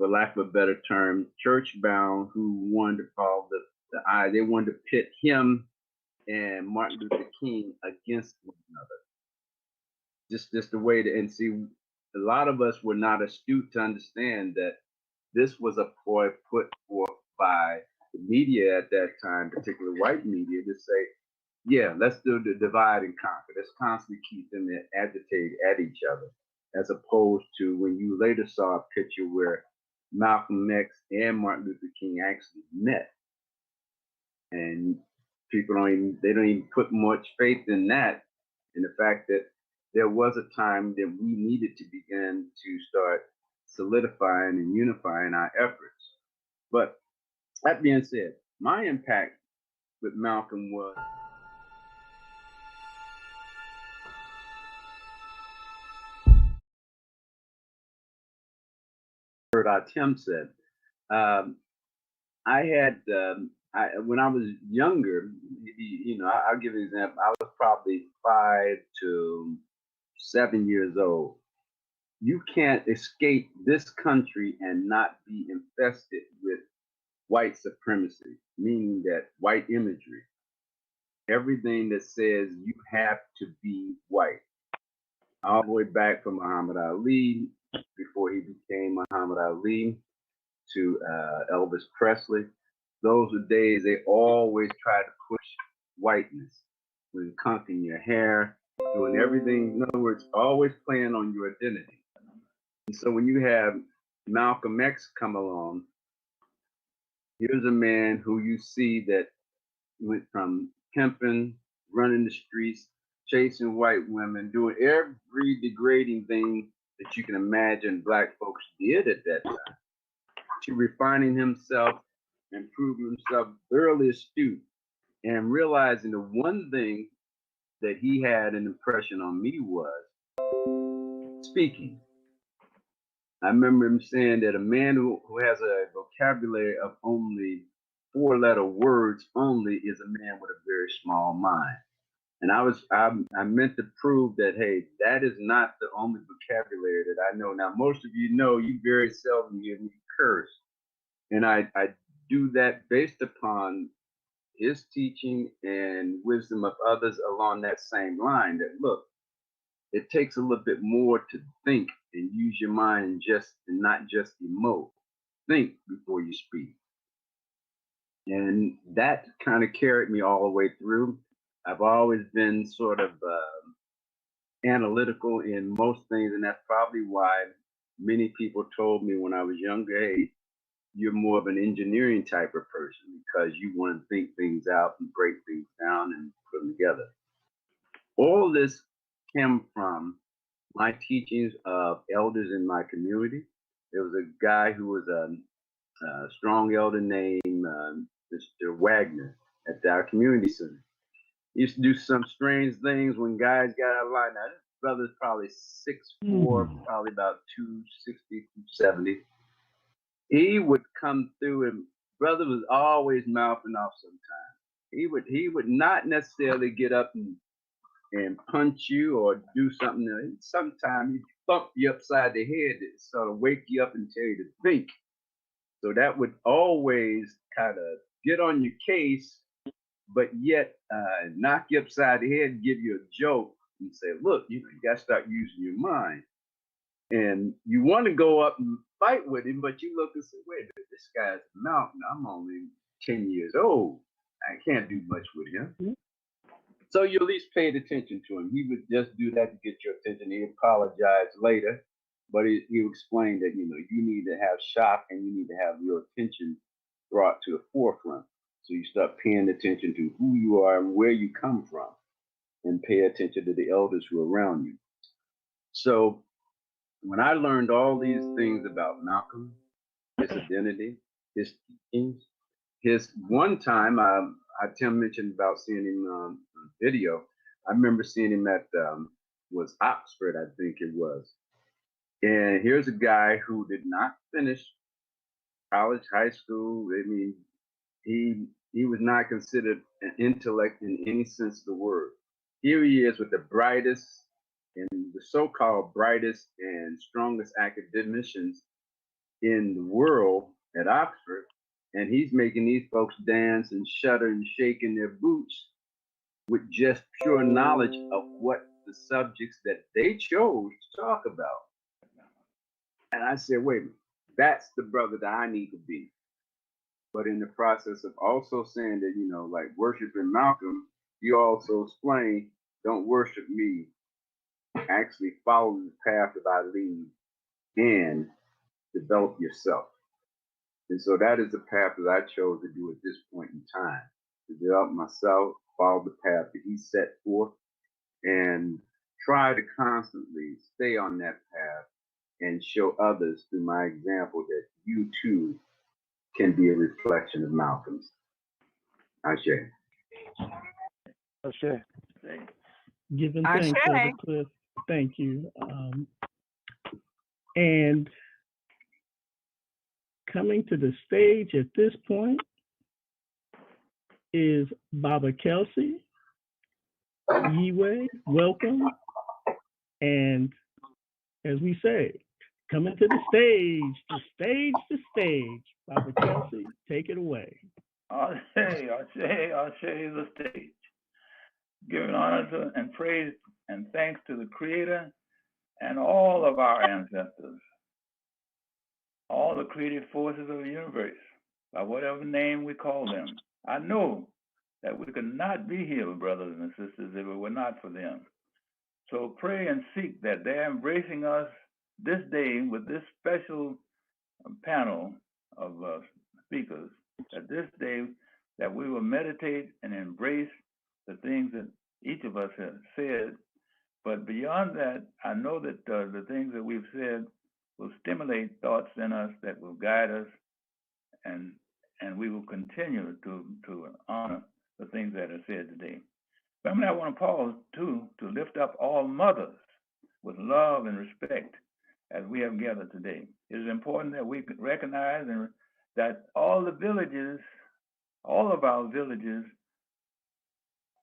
for lack of a better term, church bound, who wanted to follow the eye. They wanted to pit him and Martin Luther King against one another. Just the way to, and see, a lot of us were not astute to understand that this was a ploy put forth by the media at that time, particularly white media, to say, yeah, let's do the divide and conquer. Let's constantly keep them agitated at each other, as opposed to when you later saw a picture where Malcolm X and Martin Luther King actually met. And people they don't even put much faith in that, in the fact that there was a time that we needed to begin to start solidifying and unifying our efforts. But that being said, my impact with Malcolm was heard Tim said. I had when I was younger, I'll give you an example. I was probably 5 to 7 years old. You can't escape this country and not be infested with white supremacy, meaning that white imagery, everything that says you have to be white, all the way back from Muhammad Ali, before he became Muhammad Ali, to Elvis Presley. Those were days they always tried to push whiteness, when conking your hair, doing everything. In other words, always playing on your identity. And so when you have Malcolm X come along, here's a man who you see that went from pimping, running the streets, chasing white women, doing every degrading thing that you can imagine black folks did at that time, to refining himself and proving himself thoroughly astute, and realizing the one thing that he had an impression on me was speaking. I remember him saying that a man who has a vocabulary of only 4-letter words only is a man with a very small mind. And I meant to prove that, hey, that is not the only vocabulary that I know. Now, most of you know, you very seldom hear me curse. And I do that based upon his teaching and wisdom of others along that same line, that look, it takes a little bit more to think and use your mind and not just emote. Think before you speak. And that kind of carried me all the way through. I've always been sort of analytical in most things, and that's probably why many people told me when I was younger, hey, you're more of an engineering type of person, because you want to think things out and break things down and put them together. All this came from my teachings of elders in my community. There was a guy who was a strong elder named Mr. Wagner at our community center. He used to do some strange things when guys got out of line. Now, this brother's probably 6'4", probably about 260, 270. He would come through, and brother was always mouthing off sometimes. He would not necessarily get up and punch you or do something. Sometimes he'd thump you upside the head to sort of wake you up and tell you to think. So that would always kind of get on your case, but yet knock you upside the head and give you a joke and say, look, you got to start using your mind. And you want to go up and fight with him, but you look and say, wait a minute, this guy's a mountain. I'm only 10 years old. I can't do much with him. Mm-hmm. So you at least paid attention to him. He would just do that to get your attention. He apologized later, but he explained that, you need to have shock and you need to have your attention brought to the forefront. So you start paying attention to who you are and where you come from, and pay attention to the elders who are around you. So when I learned all these things about Malcolm, his identity, his teachings, his one time, Tim mentioned about seeing him on video. I remember seeing him at was Oxford, I think it was. And here's a guy who did not finish college, high school. I mean, he was not considered an intellect in any sense of the word. Here he is with the brightest and the so-called brightest and strongest academicians in the world at Oxford, and he's making these folks dance and shudder and shake in their boots with just pure knowledge of what the subjects that they chose to talk about. And I said, wait a minute, that's the brother that I need to be. But in the process of also saying that, like worshiping Malcolm, you also explain, don't worship me, actually follow the path that I lead and develop yourself. And so that is the path that I chose to do at this point in time, to develop myself, follow the path that he set forth, and try to constantly stay on that path and show others through my example that you too can be a reflection of Malcolm's. Ashe. Ashe. Giving thanks, Brother Cliff. Thank you. And coming to the stage at this point is Baba Kelsey. Gye-Nyame, welcome. And as we say, coming to the stage. Baba Kelsey, take it away. I say the stage. Giving honor to and praise and thanks to the Creator and all of our ancestors, all the creative forces of the universe, by whatever name we call them. I know that we could not be here, brothers and sisters, if it were not for them. So pray and seek that they're embracing us this day with this special panel of speakers, that this day that we will meditate and embrace the things that each of us has said. But beyond that, I know that the things that we've said will stimulate thoughts in us that will guide us, and we will continue to honor the things that are said today. Family, I want to pause too to lift up all mothers with love and respect as we have gathered today. It is important that we recognize that all the villages, all of our villages,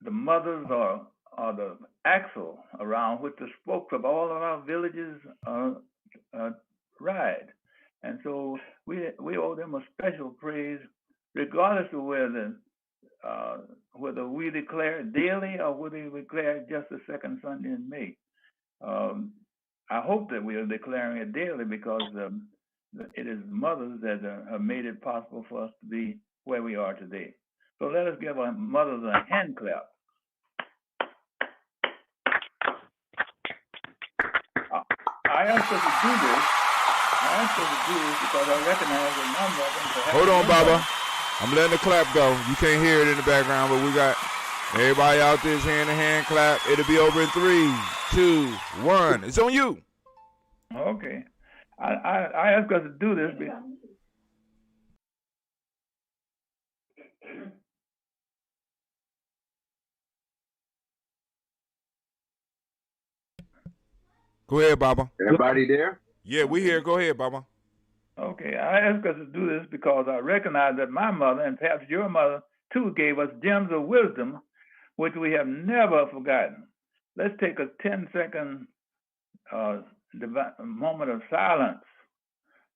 the mothers are the axle around which the spokes of all of our villages ride. And so we owe them a special praise, regardless of whether we declare it daily or whether we declare it just the second Sunday in May. I hope that we are declaring it daily because it is mothers that have made it possible for us to be where we are today. So let us give our mothers a hand clap. I ask us to do this. Because I recognize that none of them. Hold on, Baba. I'm letting the clap go. You can't hear it in the background, but we got everybody out there hand-to-hand clap. It'll be over in 3, 2, 1. It's on you. Okay. I ask us to do this. Go ahead, Baba. Everybody there? Yeah, we here. Go ahead, Baba. Okay, I ask us to do this because I recognize that my mother and perhaps your mother too gave us gems of wisdom, which we have never forgotten. Let's take a 10-second moment of silence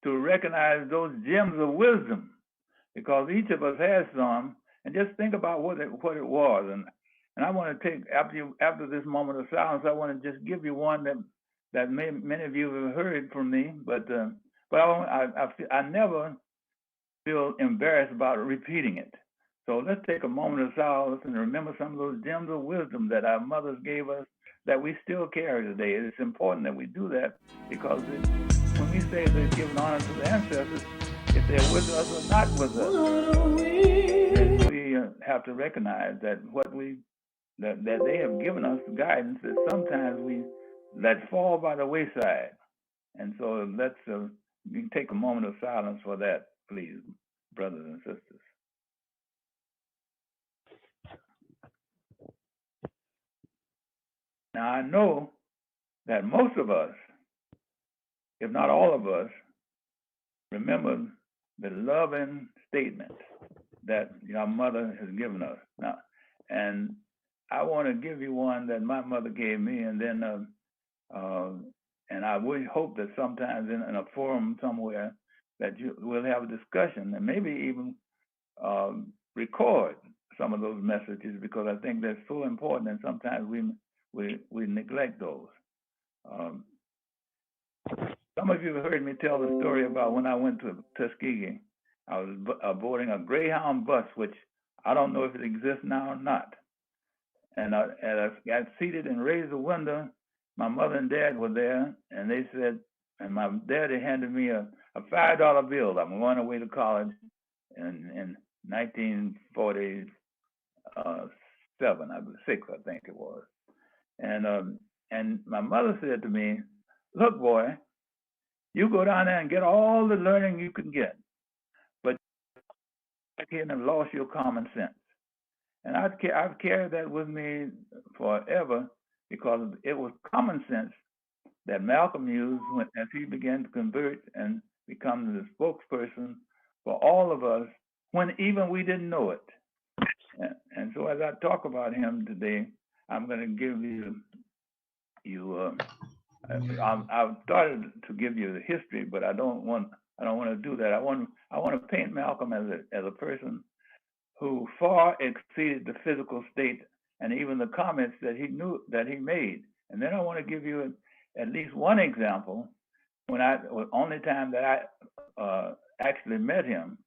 to recognize those gems of wisdom, because each of us has some, and just think about what it was. And I want to take, after this moment of silence, I want to just give you one that many of you have heard from me, but I never feel embarrassed about repeating it. So let's take a moment of silence and remember some of those gems of wisdom that our mothers gave us that we still carry today. It's important that we do that because when we say they're giving honor to the ancestors, if they're with us or not with us, then we have to recognize that that they have given us guidance that sometimes we let fall by the wayside. And so let's you can take a moment of silence for that, please, brothers and sisters. Now, I know that most of us, if not all of us, remember the loving statements that our mother has given us. Now, and I want to give you one that my mother gave me, and then and I would hope that sometimes in a forum somewhere that we'll have a discussion and maybe even record some of those messages, because I think they're so important, and sometimes we neglect those. Some of you have heard me tell the story about when I went to Tuskegee. I was boarding a Greyhound bus, which I don't know if it exists now or not. And I got seated and raised the window. My mother and dad were there, and they said, and my daddy handed me a $5 bill. I'm going away to college in 1947, I was 6, I think it was. And my mother said to me, "Look, boy, you go down there and get all the learning you can get, but you have lost your common sense." And I've carried that with me forever, because it was common sense that Malcolm used as he began to convert and become the spokesperson for all of us when even we didn't know it. And so as I talk about him today, I'm going to give I've started to give you the history, but I don't want to do that. I want to paint Malcolm as a person who far exceeded the physical state and even the comments that he made. And then I want to give you at least one example. The only time that I actually met him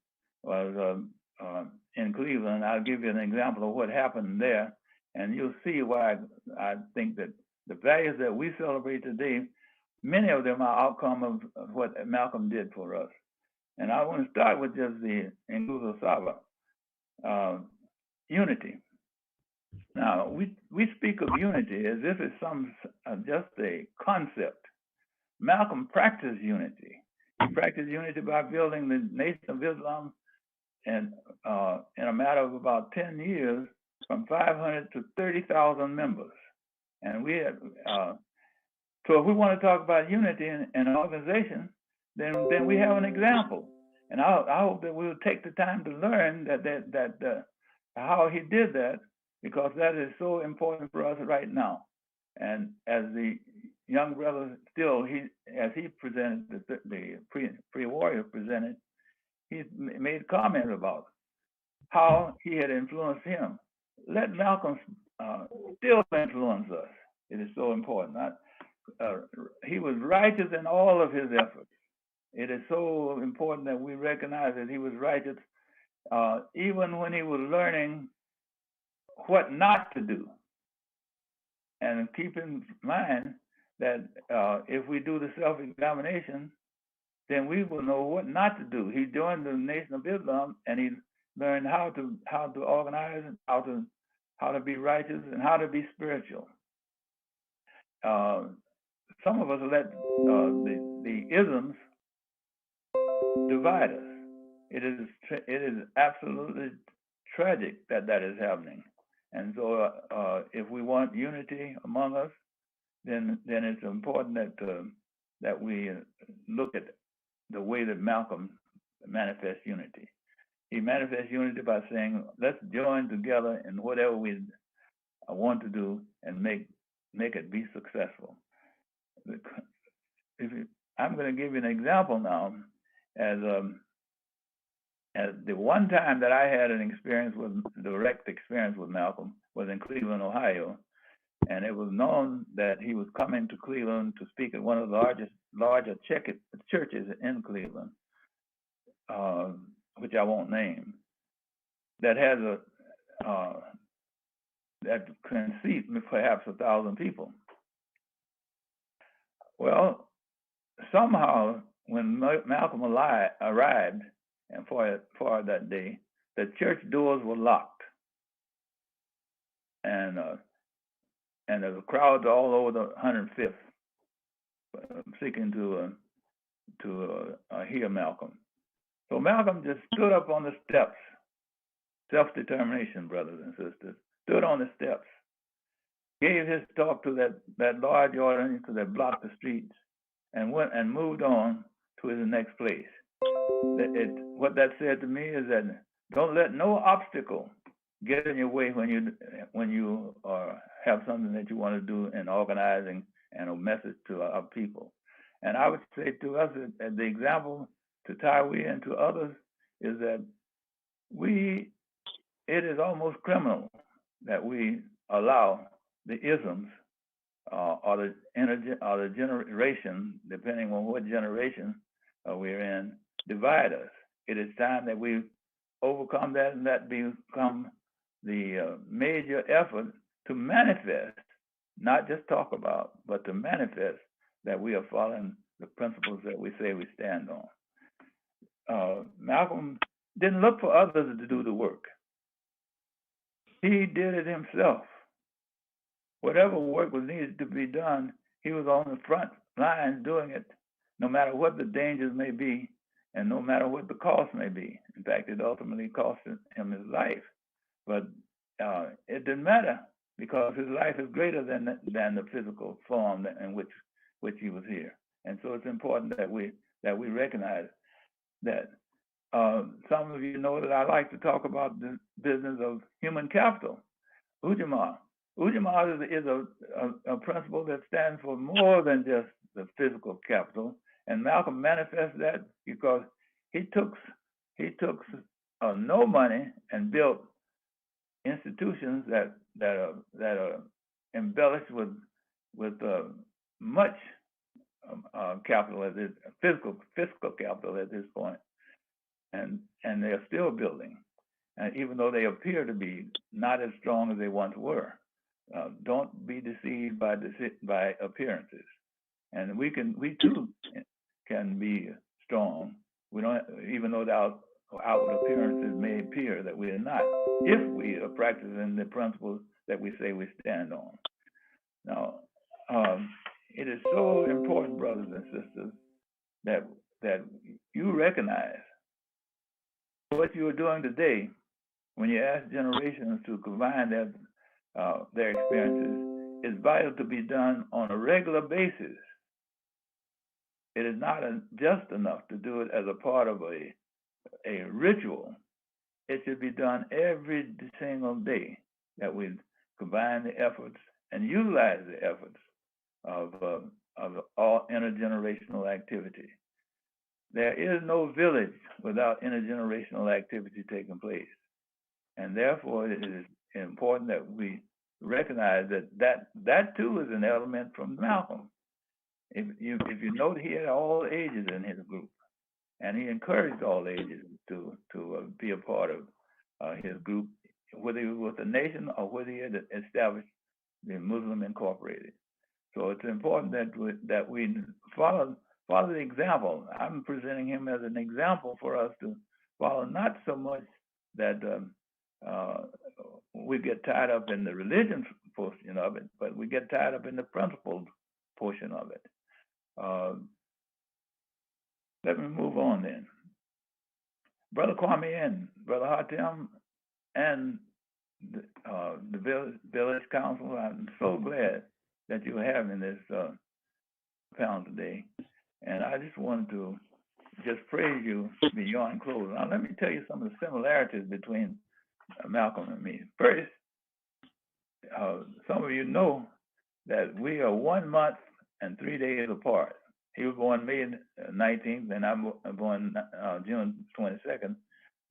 was in Cleveland. I'll give you an example of what happened there, and you'll see why I think that the values that we celebrate today, many of them are outcome of what Malcolm did for us. And I want to start with just the Nguzo Saba, unity. Now, we speak of unity as if it's just a concept. Malcolm practiced unity. He practiced unity by building the Nation of Islam, and in a matter of about 10 years, from 500 to 30,000 members. And we had, so if we want to talk about unity in an organization, then we have an example. And I hope that we'll take the time to learn that how he did that, because that is so important for us right now. And as the young brother as he presented, the pre-warrior presented, he made comments about how he had influenced him. Let Malcolm still influence us. It is so important. He was righteous in all of his efforts. It is so important that we recognize that he was righteous even when he was learning what not to do. And keep in mind that if we do the self-examination, then we will know what not to do. He joined the Nation of Islam, and he learned how to organize, how to be righteous, and how to be spiritual. Some of us let the isms divide us. It is absolutely tragic that is happening. And so, if we want unity among us, then it's important that we look at the way that Malcolm manifests unity. He manifests unity by saying, "Let's join together in whatever we want to do and make it be successful." I'm going to give you an example now, as the one time that I had direct experience with Malcolm was in Cleveland, Ohio, and it was known that he was coming to Cleveland to speak at one of the larger churches in Cleveland, which I won't name, that has that can seat perhaps 1,000 people. Well, somehow when Malcolm arrived, and for that day, the church doors were locked, and there were crowds all over the 105th seeking to hear Malcolm. So Malcolm just stood up on the steps, self-determination, brothers and sisters, stood on the steps, gave his talk to that large audience that blocked the streets, and went and moved on to his next place. What that said to me is that don't let no obstacle get in your way when you have something that you want to do in organizing and a message to our people. And I would say to us that the example to tie we and to others is that it is almost criminal that we allow the isms or the generation, depending on what generation we're in, divide us. It is time that we overcome that and that become the major effort to manifest, not just talk about, but to manifest that we are following the principles that we say we stand on. Malcolm didn't look for others to do the work. He did it himself. Whatever work was needed to be done, he was on the front lines doing it, no matter what the dangers may be and no matter what the cost may be. In fact, it ultimately cost him his life. But it didn't matter because his life is greater than the physical form in which he was here. And so it's important that we recognize that. Some of you know that I like to talk about the business of human capital, Ujamaa. Ujamaa is a principle that stands for more than just the physical capital, and Malcolm manifests that because he took no money and built institutions that are embellished with much capital at this fiscal capital at this point. And they're still building, and even though they appear to be not as strong as they once were. Don't be deceived by appearances, and we too can be strong. We don't, even though the outward appearances may appear that we are not, if we are practicing the principles that we say we stand on. Now, it is so important, brothers and sisters, that you recognize what you are doing today when you ask generations to combine their experiences is vital to be done on a regular basis. It is not just enough to do it as a part of a ritual. It should be done every single day, that we combine the efforts and utilize the efforts of all intergenerational activity. There is no village without intergenerational activity taking place. And therefore, it is important that we recognize that too is an element from Malcolm. If you note, he had all ages in his group, and he encouraged all ages to be a part of his group, whether he was with the nation or whether he had established the Muslim Incorporated. So it's important that we follow the example. I'm presenting him as an example for us to follow, not so much that we get tied up in the religion portion of it, but we get tied up in the principled portion of it. Let me move on then. Brother Kwame and Brother Hatem and the village council, I'm so glad that you're having this panel today. And I just wanted to just praise you beyond closing. Now, let me tell you some of the similarities between Malcolm and me. First, some of you know that we are 1 month and 3 days apart. He was born May 19th, and I'm born June 22nd,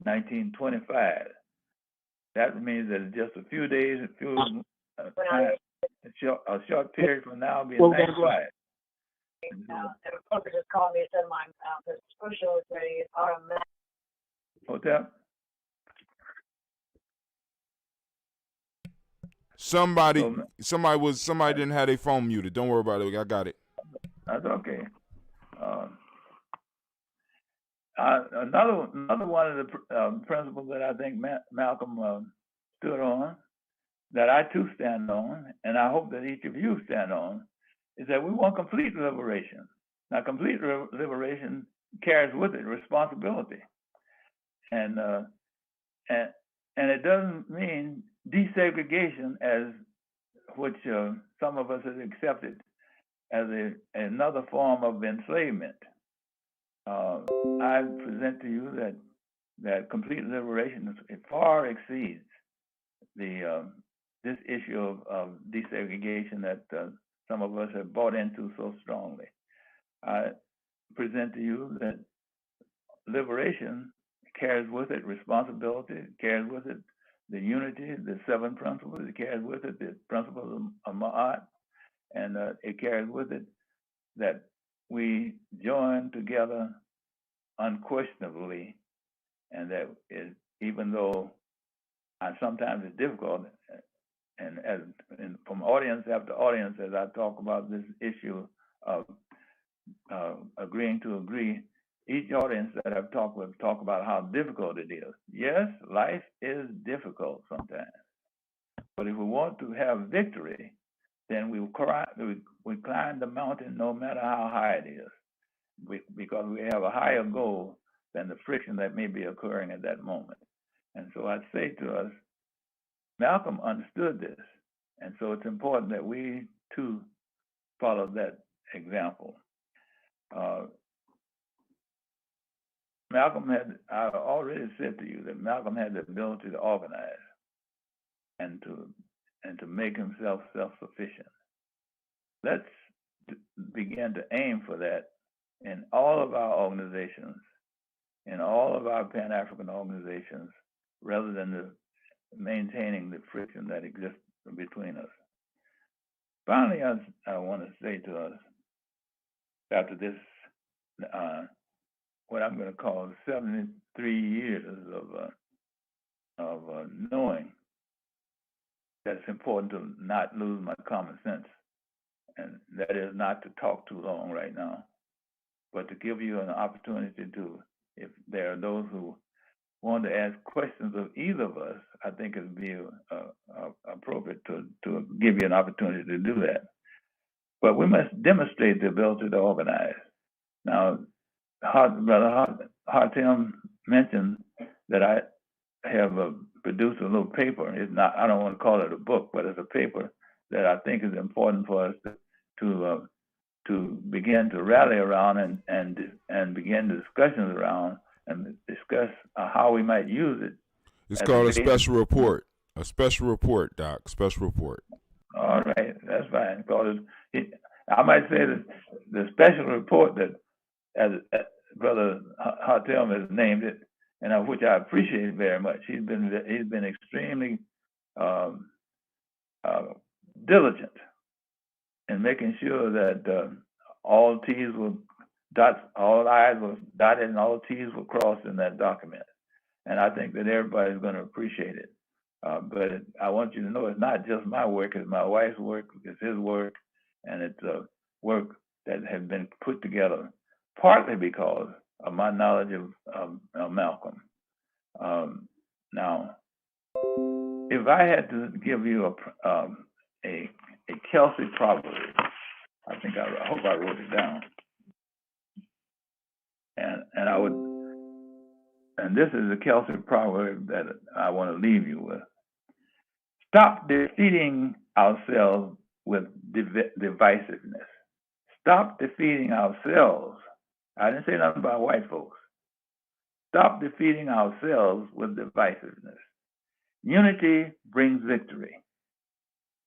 1925. That means that it's just a few days, a short period from now, being 95. And the broker just called me and said the social is ready. It's automatic. Hotel? Somebody didn't have their phone muted. Don't worry about it. I got it. That's okay. Another one of the principles that I think Malcolm stood on, that I too stand on, and I hope that each of you stand on, is that we want complete liberation. Now, complete liberation carries with it responsibility, and it doesn't mean desegregation, as which some of us have accepted as another form of enslavement. I present to you that complete liberation far exceeds this issue of desegregation that some of us have bought into so strongly. I present to you that liberation carries with it responsibility, it carries with it the unity, the seven principles, it carries with it the principles of Ma'at, and it carries with it that we join together unquestionably, and that even though sometimes it's difficult, and from audience after audience, as I talk about this issue of agreeing to agree, each audience that I've talked with talk about how difficult it is. Yes, life is difficult sometimes, but if we want to have victory, then we climb the mountain no matter how high it is, because we have a higher goal than the friction that may be occurring at that moment. And so I'd say to us, Malcolm understood this, and so it's important that we too follow that example. Malcolm I already said to you that Malcolm had the ability to organize and to make himself self-sufficient. Let's begin to aim for that in all of our organizations, in all of our Pan-African organizations, rather than maintaining the friction that exists between us. Finally, I want to say to us, after this, what I'm going to call 73 years of knowing that it's important to not lose my common sense, and that is not to talk too long right now, but to give you an opportunity to, if there are those who want to ask questions of either of us, I think it would be appropriate to give you an opportunity to do that. But we must demonstrate the ability to organize. Now, Brother Hartim mentioned that I have produced a little paper. It's not, I don't want to call it a book, but it's a paper that I think is important for us to begin to rally around and begin discussions around and discuss how we might use it. It's called a special report. A special report, Doc. Special report. All right, that's fine. I might say that the special report that, as Brother Hartem has named it, and which I appreciate very much. He's been extremely diligent in making sure that all T's were dots, all I's were dotted, and all T's were crossed in that document. And I think that everybody's going to appreciate it. But I want you to know it's not just my work, it's my wife's work, it's his work, and it's work that has been put together partly because of my knowledge of Malcolm. Now, if I had to give you a Kelsey proverb, I hope I wrote it down, and I would, and this is a Kelsey proverb that I want to leave you with. Stop defeating ourselves with divisiveness. Stop defeating ourselves. I didn't say nothing about white folks. Stop defeating ourselves with divisiveness. Unity brings victory.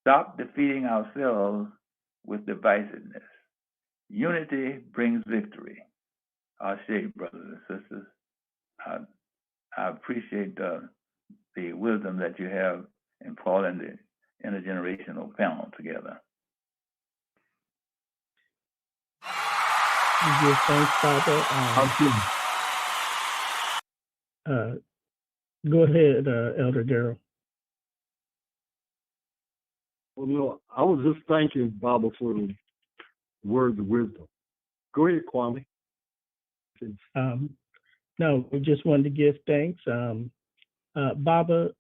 Stop defeating ourselves with divisiveness. Unity brings victory. Ashe, brothers and sisters. I appreciate the wisdom that you have in calling the intergenerational panel together. We give thanks, Father. Go ahead, Elder Darrell. Well, no, I was just thanking Baba for the words of wisdom. Go ahead, Kwame. No, we just wanted to give thanks. Baba,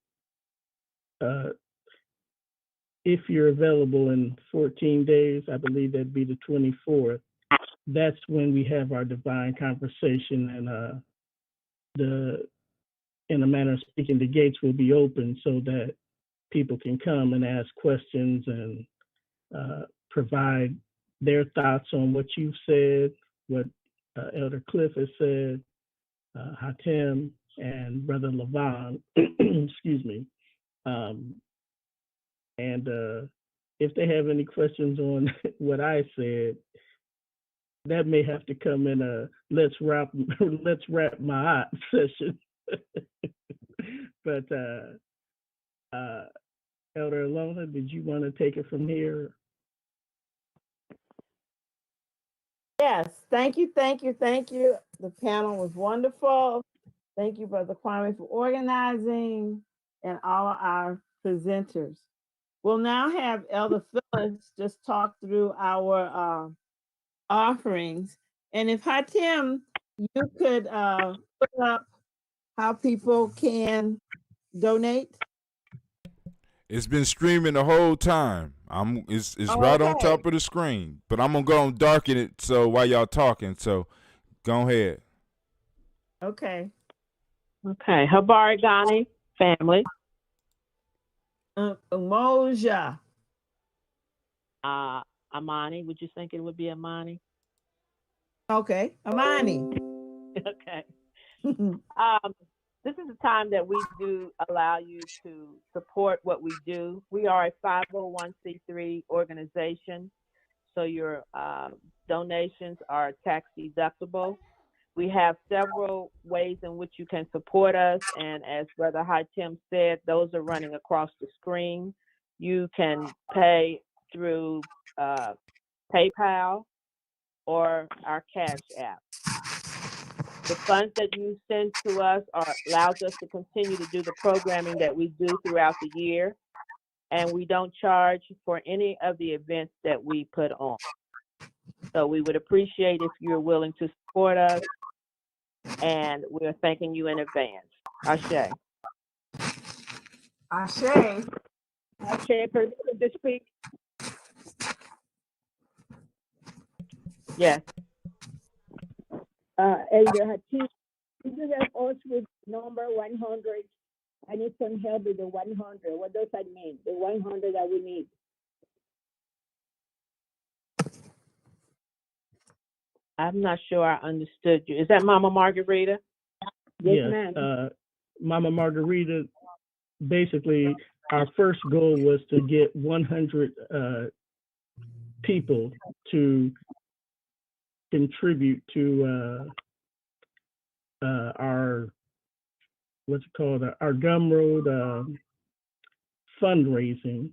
if you're available in 14 days, I believe that'd be the 24th, that's when we have our divine conversation, and in a manner of speaking, the gates will be open so that people can come and ask questions and provide their thoughts on what you've said, what Elder Cliff has said, Hatem and Brother Levon, excuse me. And if they have any questions on what I said, that may have to come in a let's wrap my art session. But Elder Alona, did you want to take it from here? Yes, thank you, thank you, thank you. The panel was wonderful. Thank you, Brother Kwame, for organizing and all of our presenters. We'll now have Elder Phyllis just talk through our offerings. And if Hatim, you could put up how people can donate. It's been streaming the whole time. It's right on top of the screen. But I'm gonna go and darken it so while y'all talking. So go ahead. Okay. Okay. Habari Ghani family. Umoja. Amani. Would you think it would be Amani? Okay. Amani. Okay. This is a time that we do allow you to support what we do. We are a 501c3 organization, so your donations are tax deductible. We have several ways in which you can support us, and as Brother Hatim said, those are running across the screen. You can pay through PayPal or our Cash App. The funds that you send to us allows us to continue to do the programming that we do throughout the year, and we don't charge for any of the events that we put on. So we would appreciate if you're willing to support us, and we're thanking you in advance. Ashe. Ashe. Ashe, permitted to speak? Yes. Elder Hatim, could you help us with number 100? I need some help with the 100. What does that mean? The 100 that we need. I'm not sure I understood you. Is that Mama Margarita? Yes, ma'am. Mama Margarita, basically, our first goal was to get 100 people to contribute to our, what's it called, our Gumroad fundraising.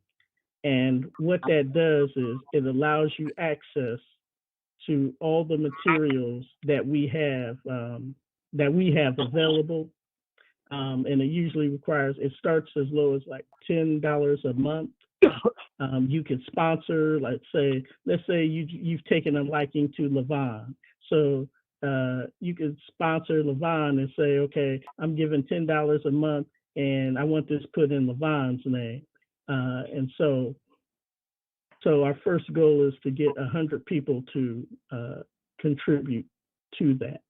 And what that does is it allows you access to all the materials that we have available. And it usually requires, it starts as low as like $10 a month. You could sponsor, let's say you've taken a liking to Levon. So you could sponsor Levon and say, okay, I'm giving $10 a month and I want this put in Levon's name. And so our first goal is to get 100 people to contribute to that.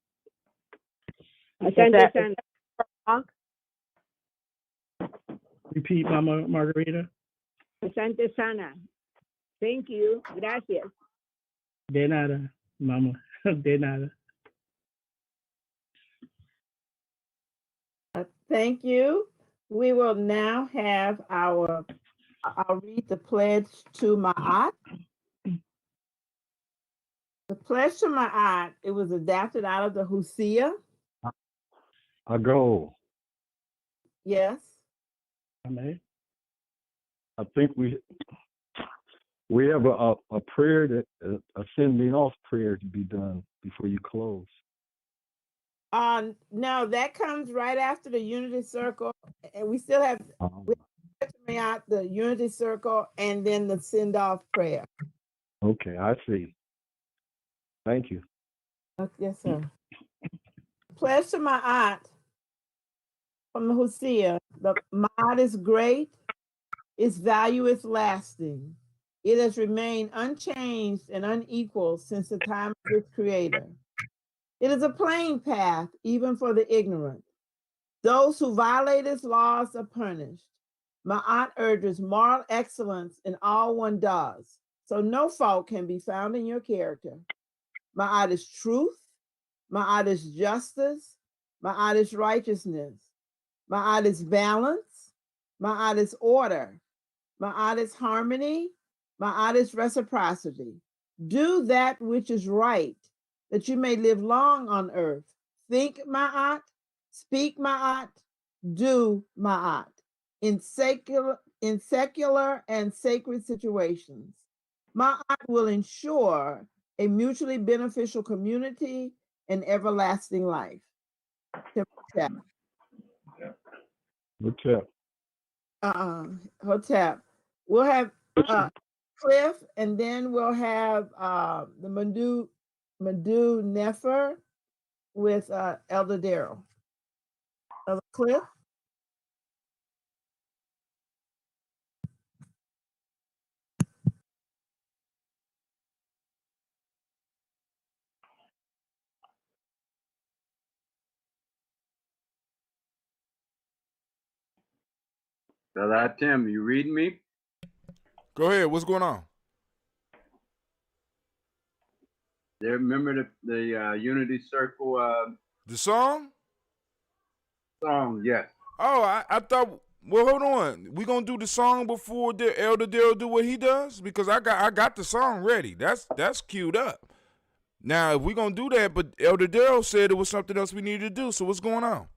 Repeat, Mama Margarita. Asante sana. Thank you. Gracias. De nada, Mama. De nada. Thank you. We will now have I'll read the pledge to Ma'at. The pledge to Ma'at, it was adapted out of the Hosea. Ago. Yes. Amen. I think we have a prayer, that a sending off prayer to be done before you close. No, that comes right after the unity circle, and we still have the unity circle and then the send off prayer. Okay, I see. Thank you. Yes, sir. Pledge to Ma'at from the Hosea. The Ma'at is great. Its value is lasting. It has remained unchanged and unequal since the time of its creator. It is a plain path, even for the ignorant. Those who violate its laws are punished. Ma'at urges moral excellence in all one does, so no fault can be found in your character. Ma'at is truth. Ma'at is justice. Ma'at is righteousness. Ma'at is balance. Ma'at is order. Ma'at is harmony. Ma'at is reciprocity. Do that which is right that you may live long on earth. Think, Ma'at, speak, Ma'at, do, Ma'at, in secular and sacred situations. Ma'at will ensure a mutually beneficial community and everlasting life. Hotep. Hotep. We'll have Cliff, and then we'll have the Madu Nefer with Elder Darrell. Cliff? Brother Tim, you reading me? Go ahead. What's going on? Remember the Unity Circle The song? song? Yes. Oh, I thought. Well, hold on. We gonna do the song before the Elder Darrell do what he does, because I got the song ready. That's queued up. Now, if we gonna do that, but Elder Darrell said it was something else we needed to do. So what's going on?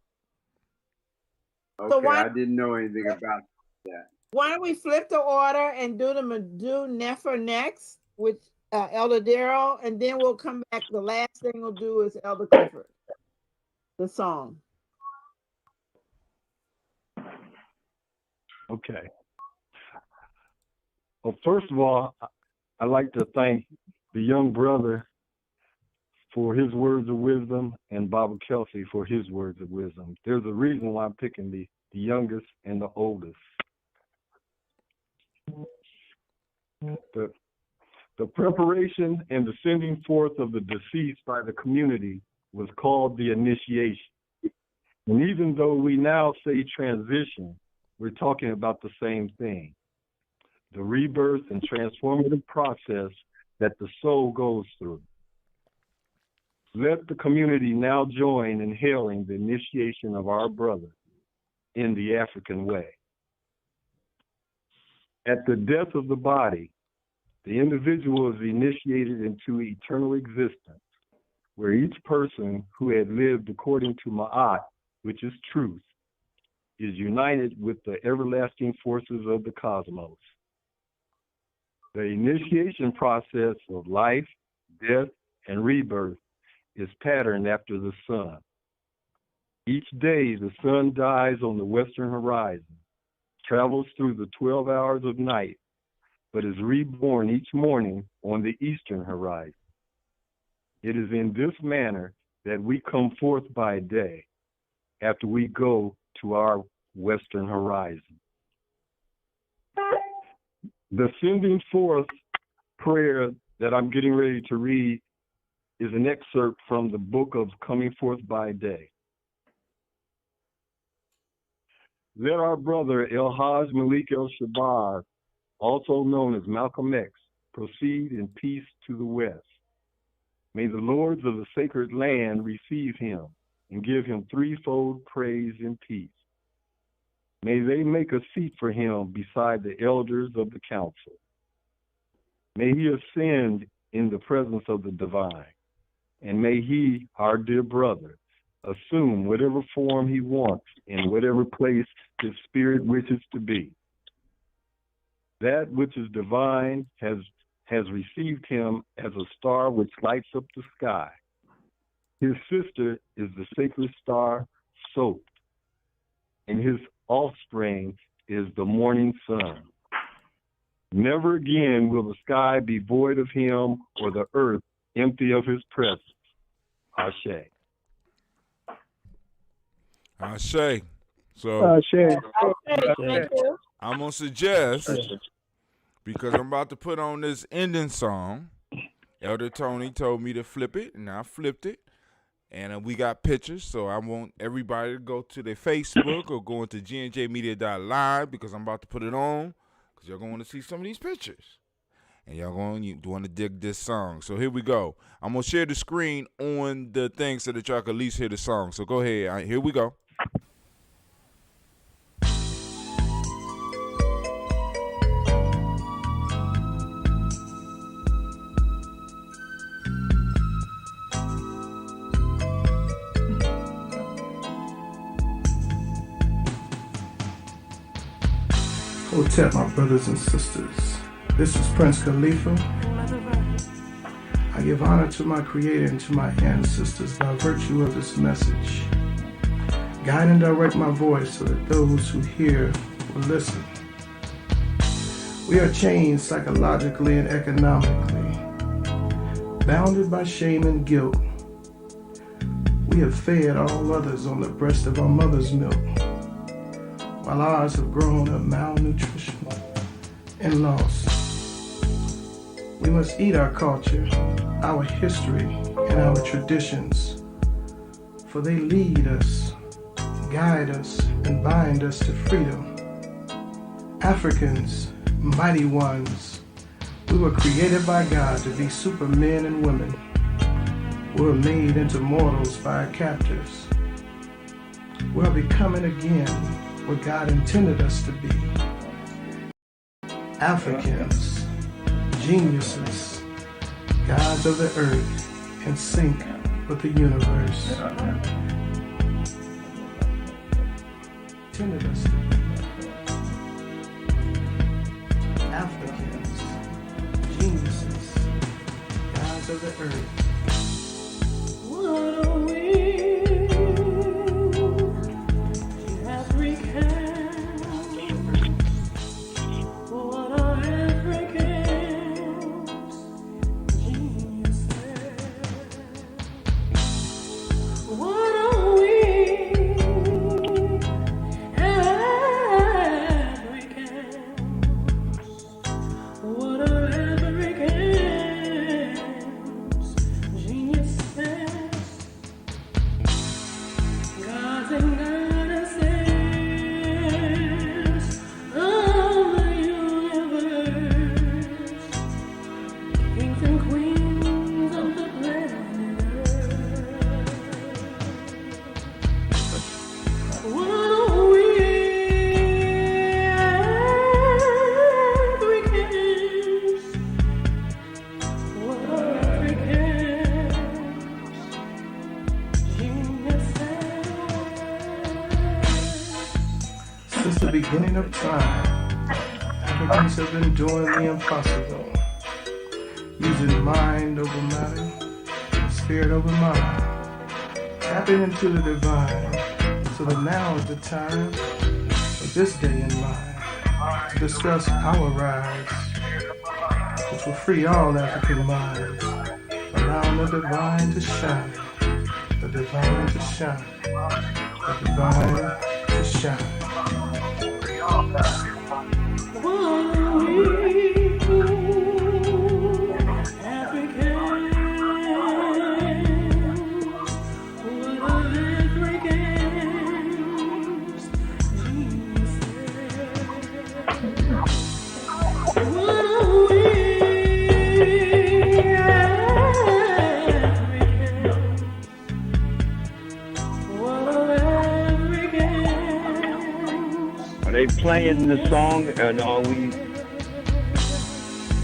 Okay, so I didn't know anything about that. Why don't we flip the order and do the Madu Nefer next with Elder Darrell, and then we'll come back. The last thing we'll do is Elder Clifford, the song. Okay. Well, first of all, I'd like to thank the young brother for his words of wisdom and Baba Kelsey for his words of wisdom. There's a reason why I'm picking the youngest and the oldest. The preparation and the sending forth of the deceased by the community was called the initiation. And even though we now say transition, we're talking about the same thing. The rebirth and transformative process that the soul goes through. Let the community now join in hailing the initiation of our brother in the African way. At the death of the body, the individual is initiated into eternal existence, where each person who had lived according to Ma'at, which is truth, is united with the everlasting forces of the cosmos. The initiation process of life, death, and rebirth is patterned after the sun. Each day, the sun dies on the western horizon, travels through the 12 hours of night, but is reborn each morning on the eastern horizon. It is in this manner that we come forth by day after we go to our western horizon. The sending forth prayer that I'm getting ready to read is an excerpt from the book of Coming Forth by Day. Let our brother El-Haj Malik El-Shabar, also known as Malcolm X, proceed in peace to the west. May the lords of the sacred land receive him and give him threefold praise and peace. May they make a seat for him beside the elders of the council. May he ascend in the presence of the divine. And may he, our dear brother, assume whatever form he wants in whatever place his spirit wishes to be. That which is divine has received him as a star which lights up the sky. His sister is the sacred star Sot, and his offspring is the morning sun. Never again will the sky be void of him or the earth empty of his presence. Ashe. Ashe. So Ashe. Thank you. I'm gonna suggest, because I'm about to put on this ending song, Elder Tony told me to flip it, and I flipped it. And we got pictures, so I want everybody to go to their Facebook or go into gnjmedia.live, because I'm about to put it on, because y'all going to want to see some of these pictures. And y'all going to want to dig this song. So here we go. I'm going to share the screen on the thing so that y'all can at least hear the song. So go ahead. Here we go. Hotep, my brothers and sisters. This is Prince Khalifa. I give honor to my Creator and to my ancestors by virtue of this message. Guide and direct my voice so that those who hear will listen. We are chained psychologically and economically, bounded by shame and guilt. We have fed all others on the breast of our mother's milk, while ours have grown up malnutrition and loss. We must eat our culture, our history, and our traditions, for they lead us, guide us, and bind us to freedom. Africans, mighty ones, we were created by God to be supermen and women. We were made into mortals by our captors. We are becoming again what God intended us to be. Africans, geniuses, gods of the earth, in sync with the universe. Intended us to be. Africans, geniuses, gods of the earth. What are we, Africans? What are Africans? Geniuses. What are we, Africans? What are Africans? Geniuses. Gods and goddesses of the universe, kings and queens of the planet Earth. What are we, Africans? What are Africans? Since the beginning of time, Africans have been doing the impossible, using mind over matter, spirit over mind, tapping into the divine, so that now is the time of this day in mind to discuss our rise, which will free all African minds, allowing the divine to shine, the divine to shine, the divine to shine. What are we, Africans? What are Africans? Geniuses. What are we, Africans? What are Africans? Are they playing the song and are we?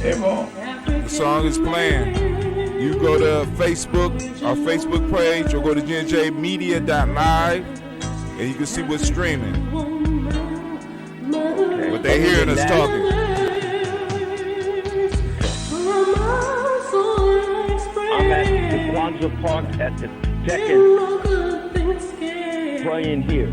The song is playing. You go to Facebook, our Facebook page, or go to gnjmedia.live, and you can see what's streaming. But they hearing us talking. I'm at the Kwanzaa Park at the second playing here.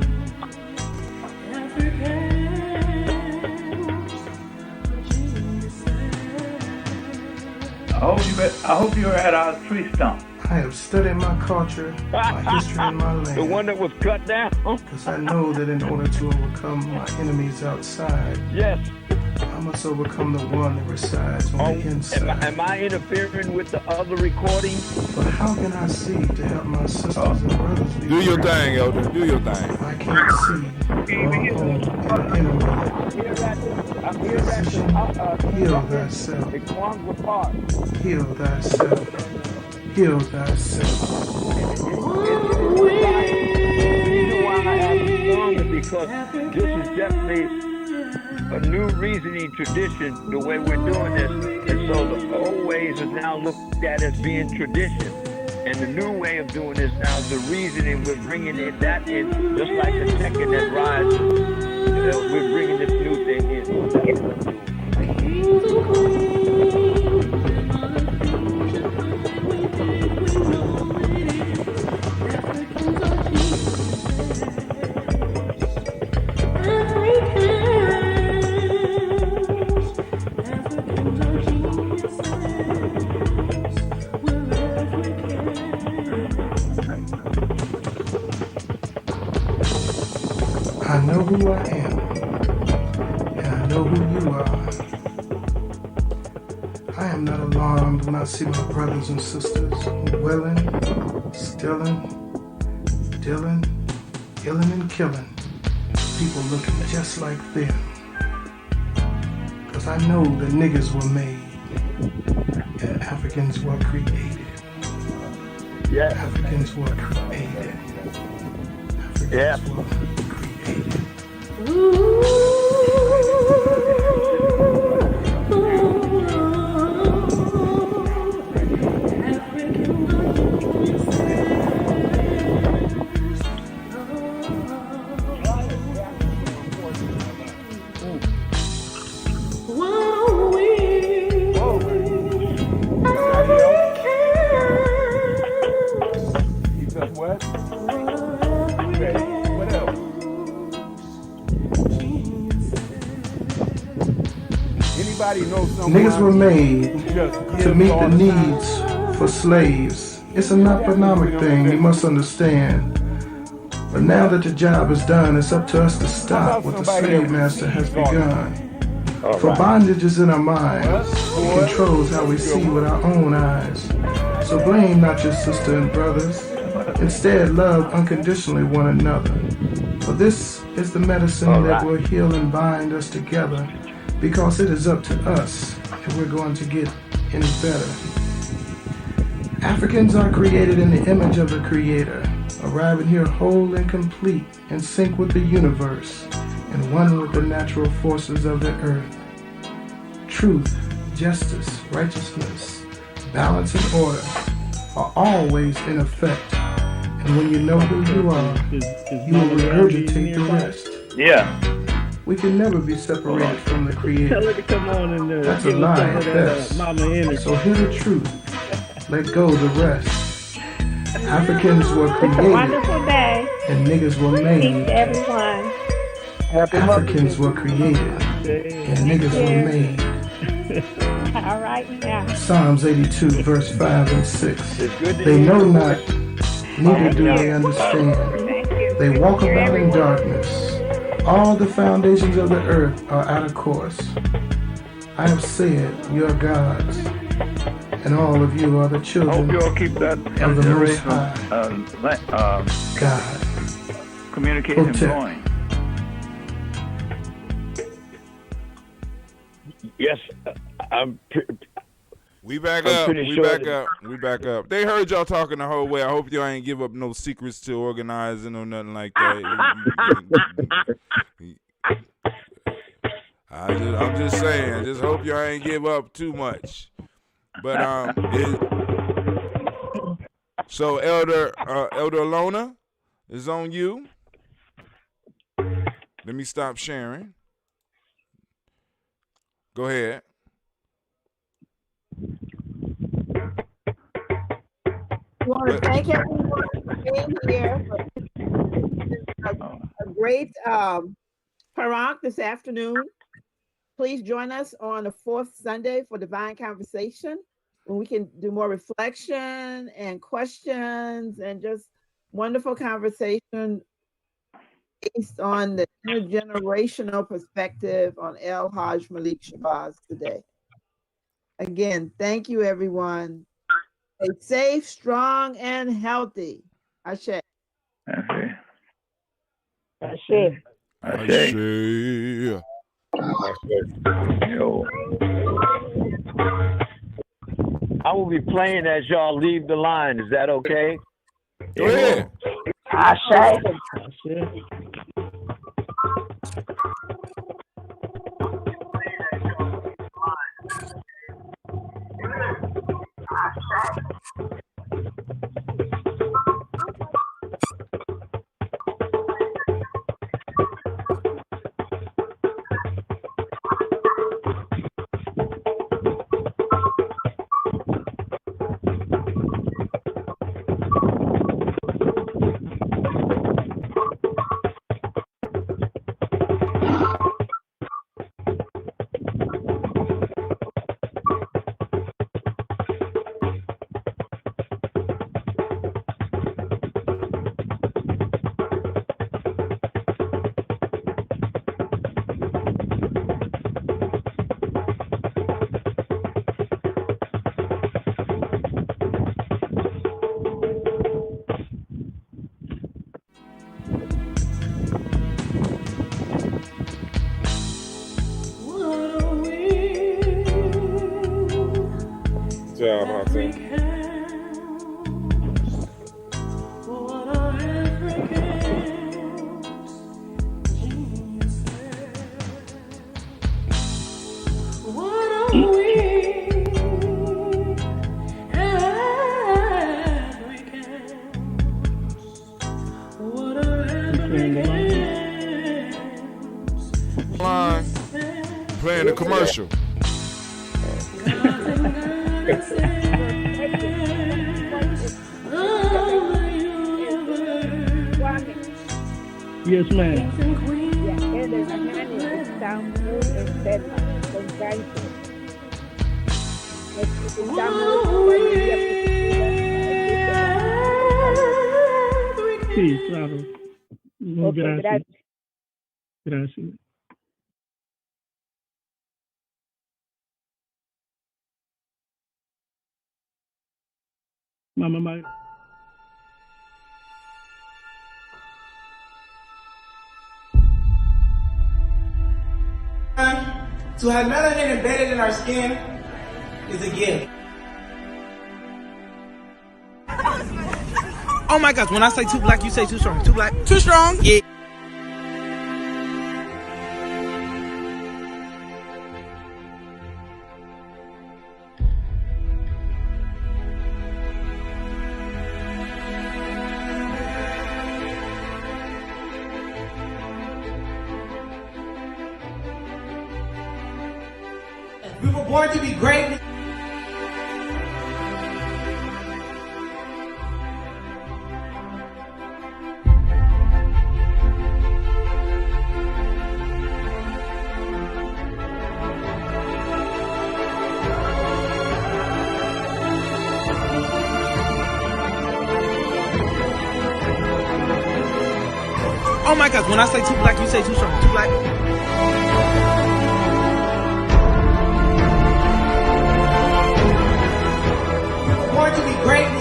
I hope you were at our tree stump. I have studied my culture, my history, and my land. The one that was cut down? Because I know that in order to overcome my enemies outside, Yes. I must overcome the one that resides on the inside. Am I interfering with the other recording? But how can I see to help my sisters and brothers be Do your free? thing, Elder. Do your thing. If I can't see my own enemy, heal thyself. The Kwanzaa Park. Heal thyself. Heal thyself. The reason why I have a song is because this is definitely a new reasoning tradition, the way we're doing this. And so the old ways is now looked at as being tradition. And the new way of doing this now is the reasoning. We're bringing that in, just like the second that rises. We're bringing this new thing in. I know who I am, and I know who you are. I am not alarmed when I see my brothers and sisters willing, stealing, dealing, killing and killing. People looking just like them. Cause I know the niggas were made and Africans were created. Yeah. Africans were created. Yeah. Africans were created. What? Okay. What else? Anybody know someone? Niggas were made to meet the needs for slaves. It's an economic thing, you must understand. But now that the job is done, it's up to us to stop what the slave master has begun. For bondage is in our minds. It controls how we see with our own eyes. So blame not your sister and brothers. Instead, love unconditionally one another. For this is the medicine that will heal and bind us together, because it is up to us if we're going to get any better. Africans are created in the image of the Creator, arriving here whole and complete, in sync with the universe, and one with the natural forces of the earth. Truth, justice, righteousness, balance, and order are always in effect. And when you know who you are, you will regurgitate the rest. Yeah. We can never be separated from the Creator. Tell her to come on and That's a give us lie some at of that best. mama energy. So hear the truth. Let go the rest. Africans were It's a created wonderful day. and niggas were Peace made. to everyone. Africans were created and niggas were made. All right now. Psalms 82 verse 5 and 6. It's good to They hear know you. not, neither do they understand. Thank you. They walk You're about in everywhere. darkness. All the foundations of the earth are out of course. I have said, you are gods, and all of you are the I hope children you all keep that of the Most intergenerational High. God. communication Protect. going. Yes, I'm. We back I'm up. pretty We sure back that- up. We back up. They heard y'all talking the whole way. I hope y'all ain't give up no secrets to organizing or nothing like that. I'm just saying. I just hope y'all ain't give up too much. But so Elder Alona is on you. Let me stop sharing. Go ahead. I want to thank everyone for being here. A great Parak this afternoon. Please join us on the fourth Sunday for Divine Conversation, when we can do more reflection and questions and just wonderful conversation based on the intergenerational perspective on El Hajj Malik Shabazz today. Again, thank you, everyone. Stay safe, strong, and healthy. Ashe. Ashe. Ashe. Ashe. Yo. I will be playing as y'all leave the line. Is that okay? Go ahead. Ashe. job, Hassan. Line, playing the commercial. Yes, ma'am. Yeah, and the Gye-Nyame is Tamu and Selma from Gansu. Sí, claro. Muy Okay, gracias. gracias. Gracias. Mamá. To have melanin embedded in our skin is a gift. Oh my gosh, when I say too black, you say too strong. Too black? Too strong? Yeah. We were born to be great. Oh my gosh, when I say too black, you say too strong. Too black? We were born to be great.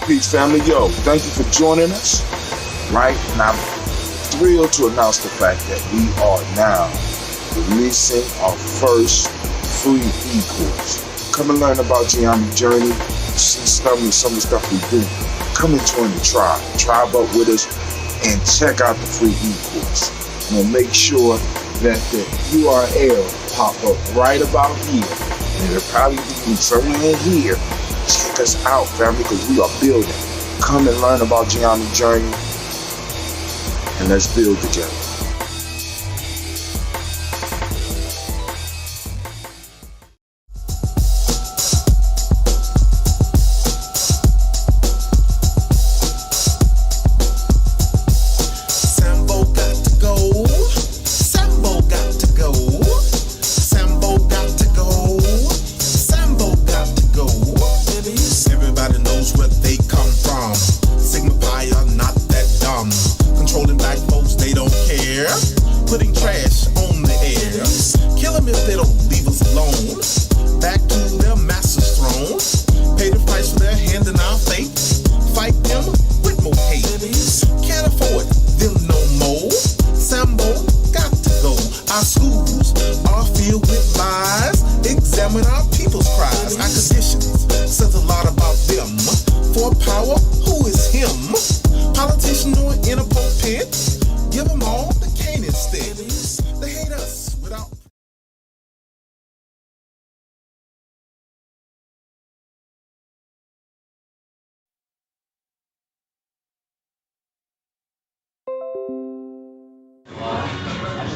Peace, family. Yo, thank you for joining us. Right? And I'm thrilled to announce the fact that we are now releasing our first free e-course. Come and learn about Gye-Nyame journey, see some of the stuff we do. Come and join the tribe. Tribe up with us and check out the free e-course. And we'll make sure that the URL pop up right about here. And it'll probably be somewhere in here. Check us out, family, because we are building. Come and learn about Gye-Nyame journey, and let's build together. Sambo got to go. Sambo got to go. Sambo got to go. Sambo got to go. Everybody knows where they come from. Sigma Pi are not that dumb. Controlling black folks, they don't care. Putting trash on the air. Kill them if they don't leave us alone. Back to their master's throne. Pay the price for their hand in our fate. Fight them with more hate. Can't afford them no more. Sambo got to go. Our schools are filled with lies. Examine our people's cries. Our conditions says a lot about them. For power, who is him? Politician or in a pulpit? Give them all the cane instead. They hate us without.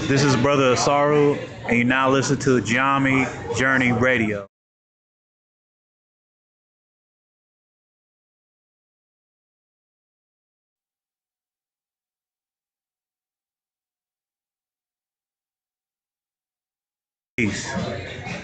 This is Brother Asaru, and you now listen to Gye-Nyame Journey Radio. Peace.